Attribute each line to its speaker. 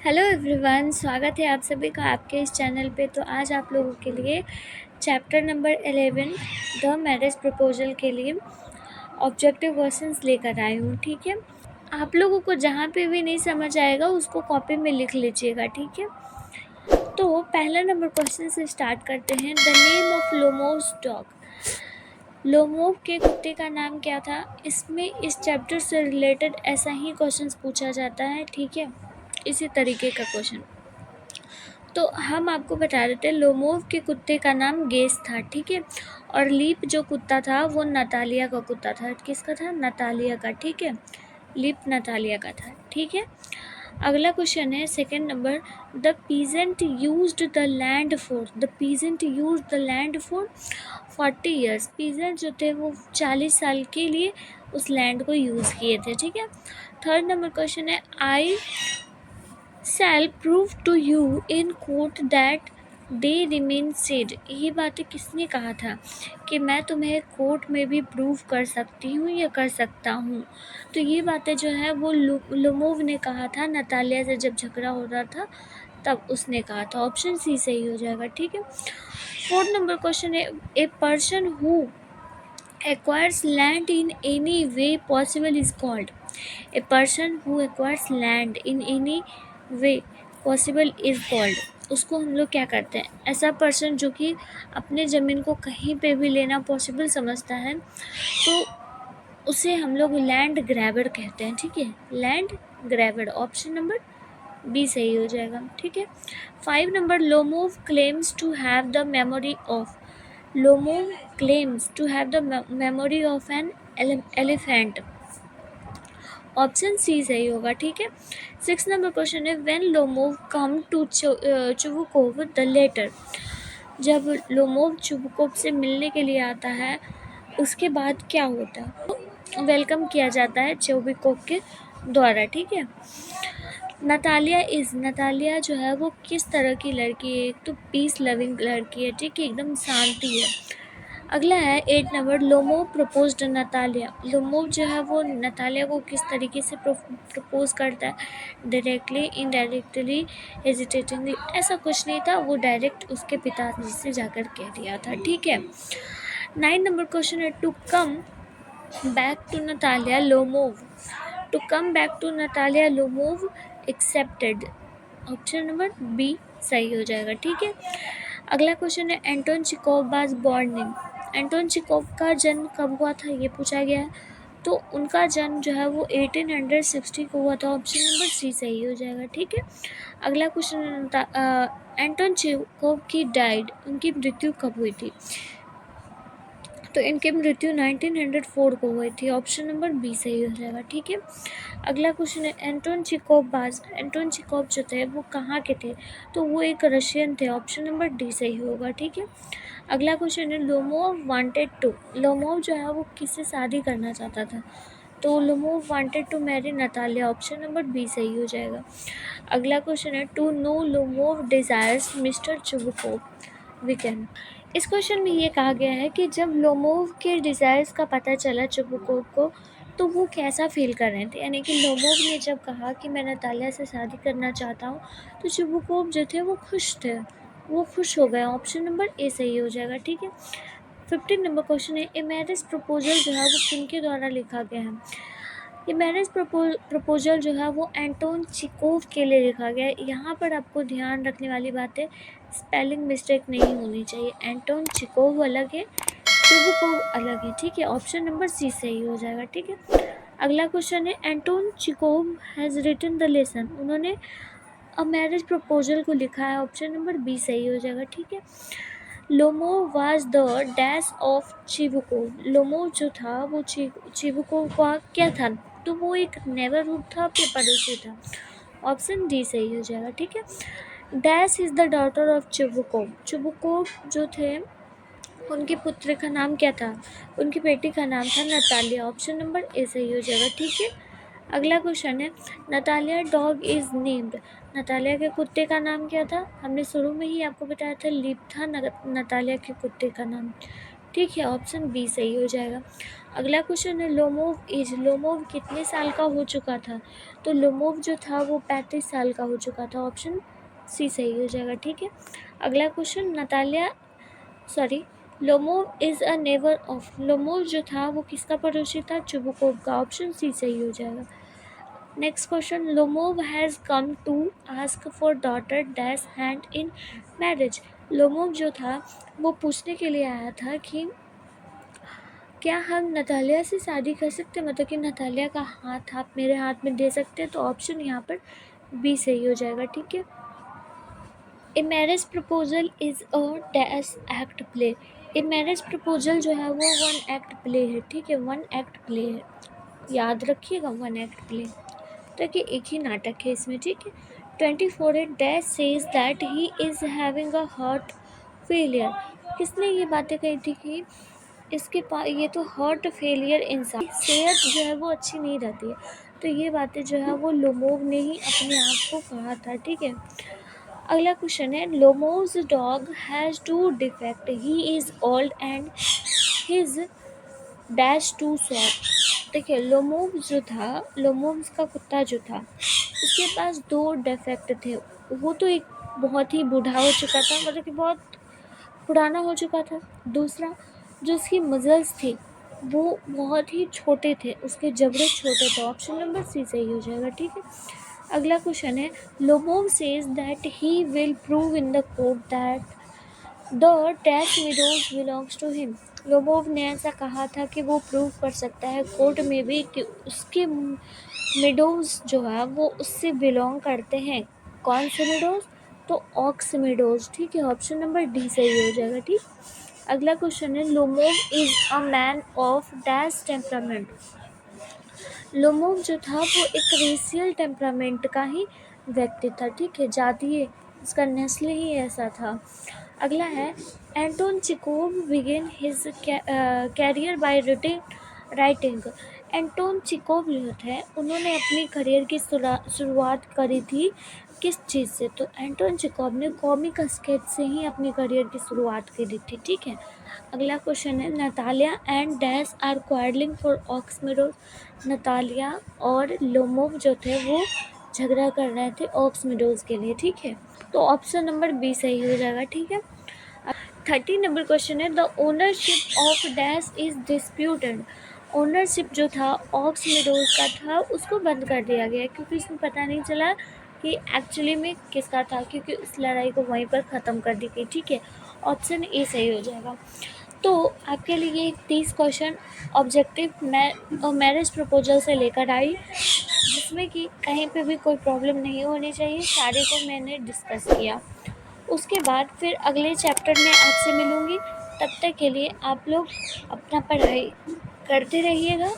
Speaker 1: Hello everyone, स्वागत है आप सभी का आपके इस चैनल पे। तो आज आप लोगों के लिए chapter number 11 the marriage proposal के लिए ऑब्जेक्टिव क्वेश्चंस लेकर आई हूँ। ठीक है, आप लोगों को जहाँ पे भी नहीं समझ आएगा उसको कॉपी में लिख लीजिएगा। ठीक है, तो पहला नंबर क्वेश्चन से स्टार्ट करते हैं। The name of Lomov's dog. Lomov के कुत्ते का नाम क्या था? इसमें इस चैप्टर से रिलेटेड ऐसा ही क्वेश्चंस पूछा जाता है। ठीक है, इसी तरीके का क्वेश्चन। तो हम आपको बता देते हैं, लोमोव के कुत्ते का नाम गेस था। ठीक है, और लीप जो कुत्ता था वो नतालिया का कुत्ता था। किसका था? नतालिया का। ठीक है, लीप नतालिया का था। ठीक है, अगला क्वेश्चन है second number. The peasant used the land for. The peasant used the land for 40 years. Peasant जो थे वो 40 साल के लिए उस लैंड को यूज़ किए थे। ठीक है, थर्ड नंबर क्वेश्चन है आई shall prove to you in court that they remain said। ये बातें किसने कहा था कि मैं तुम्हें कोर्ट में भी प्रूव कर सकती हूँ या कर सकता हूँ? तो ये बातें जो है वो लोमोव ने कहा था। नतालिया से जब झगड़ा हो रहा था तब उसने कहा था। ऑप्शन सी सही हो जाएगा। ठीक है, फोर्थ नंबर क्वेश्चन है a person who acquires land in any way possible is called। A person who acquires land in any way possible is called। उसको हम लोग क्या करते हैं? ऐसा पर्सन जो कि अपने ज़मीन को कहीं पे भी लेना पॉसिबल समझता है तो उसे हम लोग लैंड ग्रैबर कहते हैं। ठीक है, land grabber. Option number B सही हो जाएगा। ठीक है, 5 number. Lomov claims to have the memory of. Lomov claims to have the memory of an elephant। Option C सही होगा। ठीक है, 6 नंबर क्वेश्चन है when Lomov come to Chubukov the letter. जब लोमोव चुबुकोव से मिलने के लिए आता है उसके बाद क्या होता है? वेलकम किया जाता है चुबुकोव के द्वारा। ठीक है, नतालिया जो है वो किस तरह की लड़की है? एक तो पीस लविंग लड़की है। ठीक है, एकदम शांति है। अगला है 8 number. Lomov proposed Natalia. Lomov जो है वो नतालिया को किस तरीके से प्रपोज करता है? Directly, indirectly, hesitatingly? ऐसा कुछ नहीं था, वो डायरेक्ट उसके पिताजी से जाकर कह दिया था। ठीक है, 9 नंबर क्वेश्चन है to come back to Natalia Lomov. To come back to Natalia Lomov accepted. Option number B सही हो जाएगा। ठीक है, अगला क्वेश्चन है Anton Chekhov was born in. Anton Chekhov का जन्म कब हुआ था ये पूछा गया है। तो उनका जन्म जो है वो 1860 को हुआ था। ऑप्शन नंबर सी सही हो जाएगा। ठीक है, अगला क्वेश्चन है एंटोन चेखोव की डाइड। उनकी मृत्यु कब हुई थी? तो इनकी मृत्यु 1904 को हुई थी। ऑप्शन नंबर बी सही हो जाएगा। ठीक है, अगला क्वेश्चन है एंटोन चेखोव बाज। एंटोन चेखोव जो थे वो कहाँ के थे? तो वो एक रशियन थे। ऑप्शन नंबर डी सही होगा। ठीक है, अगला क्वेश्चन है लोमोव वांटेड टू। लोमोव जो है वो किससे शादी करना चाहता था? तो Lomov wanted to marry Natalia. Option number B सही हो जाएगा। अगला क्वेश्चन है to know Lomov desires mister Chubukov weekend. इस क्वेश्चन में ये कहा गया है कि जब लोमोव के डिज़ायर्स का पता चला चुबुकोव को तो वो कैसा फील कर रहे थे। यानी कि लोमोव ने जब कहा कि मैं नतालिया से शादी करना चाहता हूँ तो चुबुकोव जो थे वो खुश थे, वो खुश हो गए। ऑप्शन नंबर ए सही हो जाएगा। ठीक है, 15 नंबर क्वेश्चन है ए मैरिज प्रपोजल जो है वो किनके द्वारा लिखा गया है? ये मैरिज प्रपोजल जो है वो एंटोन चेखोव के लिए लिखा गया है। यहाँ पर आपको ध्यान रखने वाली बात है, स्पेलिंग मिस्टेक नहीं होनी चाहिए। एंटोन चेखोव अलग है, चुबुकोव अलग है। ठीक है, ऑप्शन नंबर सी सही हो जाएगा। ठीक है, अगला क्वेश्चन है Anton Chekhov has written the lesson. उन्होंने अ मैरिज प्रपोजल को लिखा है। ऑप्शन नंबर बी सही हो जाएगा। ठीक है, Lomov was the dash of Chubukov. Lomov जो था वो चुबुकोव का क्या था? तो वो एक नेबरहुड था, या पड़ोसी था। ऑप्शन डी सही हो जाएगा। ठीक है, dash is the daughter of Chubukov. Chubukov जो थे उनके पुत्र का नाम क्या था? उनकी बेटी का नाम था नतालिया। ऑप्शन नंबर ए सही हो जाएगा। ठीक है, अगला क्वेश्चन है Natalia dog is named. Natalia के कुत्ते का नाम क्या था? हमने शुरू में ही आपको बताया था, लीप था नतालिया के कुत्ते का नाम। ठीक है, ऑप्शन बी सही हो जाएगा। अगला क्वेश्चन है लोमोव एज, लोमोव कितने साल का हो चुका था? तो लोमोव जो था वो 35 साल का हो चुका था, ऑप्शन सी सही हो जाएगा। ठीक है, अगला question Lomov is a neighbour of, Lomov जो था वो किसका पड़ोसी था? चुबुकोव का, ऑप्शन सी सही हो जाएगा। Next question, Lomov has come to ask for daughter dash hand in marriage, Lomov जो था वो पूछने के लिए आया था कि क्या हम नतालिया से शादी कर सकते हैं, मतलब कि नतालिया का हाथ आप मेरे हाथ में दे सकते हैं, तो ऑप्शन यहाँ पर बी सही हो जाएगा। ठीक है, a marriage proposal is a dash act play, a marriage proposal जो है वो 1 एक्ट प्ले है। ठीक है, 1 एक्ट प्ले है, याद रखिएगा 1 एक्ट प्ले, तो कि एक ही नाटक है इसमें। ठीक है, 24 है dash says that he is having a heart failure, किसने ये बातें कही थी कि इसके पास ये तो हार्ट फेलियर इंसान, सेहत जो है वो अच्छी नहीं रहती है, तो ये बातें जो है वो लोमोव ने ही अपने आप को कहा था। ठीक है, अगला क्वेश्चन है Lomov's dog has 2 defect, he is old and his dash too short. देखिए लोमोव जो था, लोमोव्स का कुत्ता जो था उसके पास 2 डिफेक्ट थे, वो तो एक बहुत ही बूढ़ा हो चुका था, मतलब कि बहुत पुराना हो चुका था। दूसरा, जो उसकी मसल्स थी वो बहुत ही छोटे थे, उसके जबड़े छोटे थे, ऑप्शन नंबर सी सही हो जाएगा। ठीक है, अगला क्वेश्चन है Lomov says that he will prove in the court that the dash meadows belongs to him, Lomov ने ऐसा कहा था कि वो प्रूव कर सकता है कोर्ट में भी कि उसके मीडोज जो है वो उससे बिलोंग करते हैं। कौन से मीडोज? तो ऑक्स मीडोज। ठीक है, ऑप्शन नंबर डी सही हो जाएगा। ठीक, अगला क्वेश्चन है Lomov is a man of dash temperament, Lomov जो था वो एक रेशियल टेम्परामेंट का ही व्यक्ति था। ठीक है, जातीय, उसका नस्ल ही ऐसा था। अगला है Anton Chekhov begin his career by writing, Anton Chekhov जो है उन्होंने अपनी करियर की शुरुआत करी थी किस चीज़ से? तो एंटोन चिकोव ने कॉमिक स्केच से ही अपनी करियर की शुरुआत करी थी। ठीक है, अगला क्वेश्चन है Natalia and dash are quarrelling for ox meadows, Natalia और लोमोव जो थे वो झगड़ा कर रहे थे ऑक्स मीडोज के लिए। ठीक है, तो ऑप्शन नंबर बी सही हो जाएगा। ठीक है, 13 नंबर क्वेश्चन है the ownership of dash is disputed, ownership जो था ऑक्स मीडोज का था उसको बंद कर दिया गया क्योंकि इसमें पता नहीं चला कि एक्चुअली में किसका था, क्योंकि उस लड़ाई को वहीं पर ख़त्म कर दी गई। ठीक है, ऑप्शन ए सही हो जाएगा। तो आपके लिए 30 क्वेश्चन ऑब्जेक्टिव मैरिज प्रपोजल से लेकर आई, जिसमें कि कहीं पे भी कोई प्रॉब्लम नहीं होनी चाहिए, सारे को मैंने डिस्कस किया। उसके बाद फिर अगले चैप्टर में आपसे मिलूँगी, तब तक के लिए आप लोग अपना पढ़ाई करते रहिएगा।